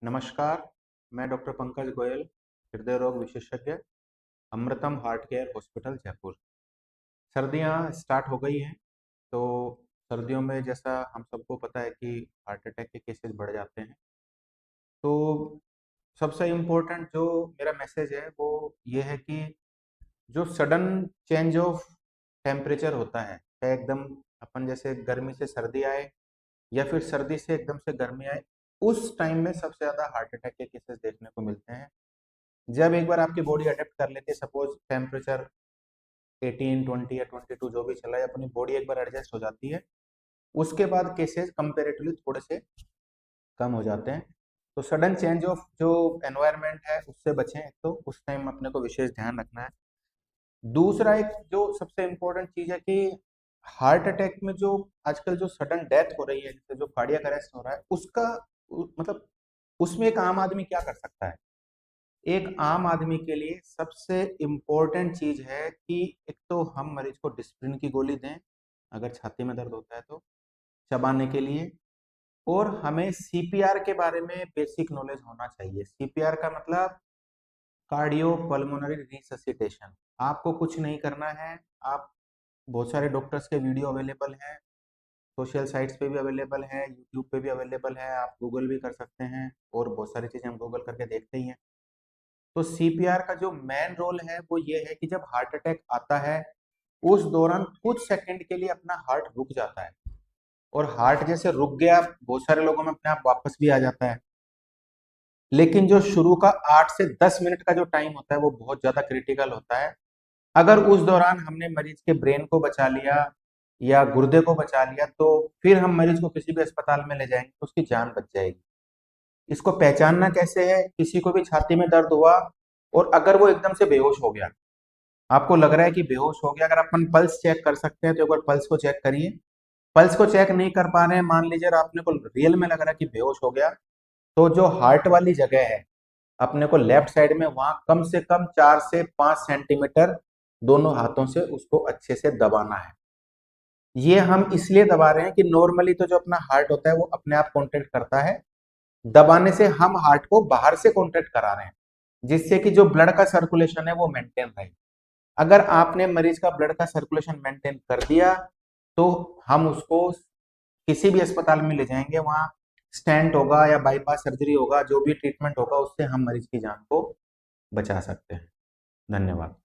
नमस्कार, मैं डॉक्टर पंकज गोयल, हृदय रोग विशेषज्ञ, अमृतम हार्ट केयर हॉस्पिटल जयपुर। सर्दियां स्टार्ट हो गई हैं, तो सर्दियों में जैसा हम सबको पता है कि हार्ट अटैक के केसेस बढ़ जाते हैं। तो सबसे इम्पोर्टेंट जो मेरा मैसेज है वो ये है कि जो सडन चेंज ऑफ टेम्परेचर होता है, चाहे एकदम अपन जैसे गर्मी से सर्दी आए या फिर सर्दी से एकदम से गर्मी आए, उस टाइम में सबसे ज़्यादा हार्ट अटैक के केसेस देखने को मिलते हैं। जब एक बार आपकी बॉडी अडेप्ट कर लेती है, सपोज टेम्परेचर 18, 20 या 22 जो भी चला है, अपनी बॉडी एक बार एडजस्ट हो जाती है, उसके बाद केसेस कंपेरेटिवली थोड़े से कम हो जाते हैं। तो सडन चेंज ऑफ जो एनवायरनमेंट है उससे बचें, तो उस टाइम अपने को विशेष ध्यान रखना है। दूसरा एक जो सबसे इम्पोर्टेंट चीज है कि हार्ट अटैक में जो आजकल जो सडन डेथ हो रही है, जैसे जो कार्डियक अरेस्ट हो रहा है, उसका मतलब उसमें एक आम आदमी क्या कर सकता है। एक आम आदमी के लिए सबसे इम्पोर्टेंट चीज है कि एक तो हम मरीज को डिस्प्रिन की गोली दें अगर छाती में दर्द होता है तो, चबाने के लिए। और हमें सीपीआर के बारे में बेसिक नॉलेज होना चाहिए। सीपीआर का मतलब कार्डियो पल्मोनरी रिससिटेशन। आपको कुछ नहीं करना है। आप बहुत सारे डॉक्टर्स के वीडियो अवेलेबल हैं, सोशल साइट्स पे भी अवेलेबल है, यूट्यूब पे भी अवेलेबल है, आप गूगल भी कर सकते हैं, और बहुत सारी चीजें हम गूगल करके देखते ही हैं। तो सीपीआर का जो मेन रोल है वो ये है कि जब हार्ट अटैक आता है उस दौरान कुछ सेकंड के लिए अपना हार्ट रुक जाता है, और हार्ट जैसे रुक गया बहुत सारे लोगों में अपने आप वापस भी आ जाता है। लेकिन जो शुरू का 8 से 10 मिनट का जो टाइम होता है वो बहुत ज्यादा क्रिटिकल होता है। अगर उस दौरान हमने मरीज के ब्रेन को बचा लिया या गुर्दे को बचा लिया, तो फिर हम मरीज को किसी भी अस्पताल में ले जाएंगे तो उसकी जान बच जाएगी। इसको पहचानना कैसे है? किसी को भी छाती में दर्द हुआ और अगर वो एकदम से बेहोश हो गया, आपको लग रहा है कि बेहोश हो गया, अगर अपन पल्स चेक कर सकते हैं तो एक बार पल्स को चेक करिए। पल्स को चेक नहीं कर पा रहे हैं, मान लीजिए आपने को रियल में लग रहा है कि बेहोश हो गया, तो जो हार्ट वाली जगह है अपने को लेफ्ट साइड में, वहां कम से कम 4 से 5 सेंटीमीटर दोनों हाथों से उसको अच्छे से दबाना है। ये हम इसलिए दबा रहे हैं कि नॉर्मली तो जो अपना हार्ट होता है वो अपने आप कॉन्ट्रैक्ट करता है, दबाने से हम हार्ट को बाहर से कॉन्ट्रैक्ट करा रहे हैं, जिससे कि जो ब्लड का सर्कुलेशन है वो मेंटेन रहे। अगर आपने मरीज का ब्लड का सर्कुलेशन मेंटेन कर दिया तो हम उसको किसी भी अस्पताल में ले जाएंगे, वहां स्टेंट होगा या बाईपास सर्जरी होगा, जो भी ट्रीटमेंट होगा उससे हम मरीज की जान को बचा सकते हैं। धन्यवाद।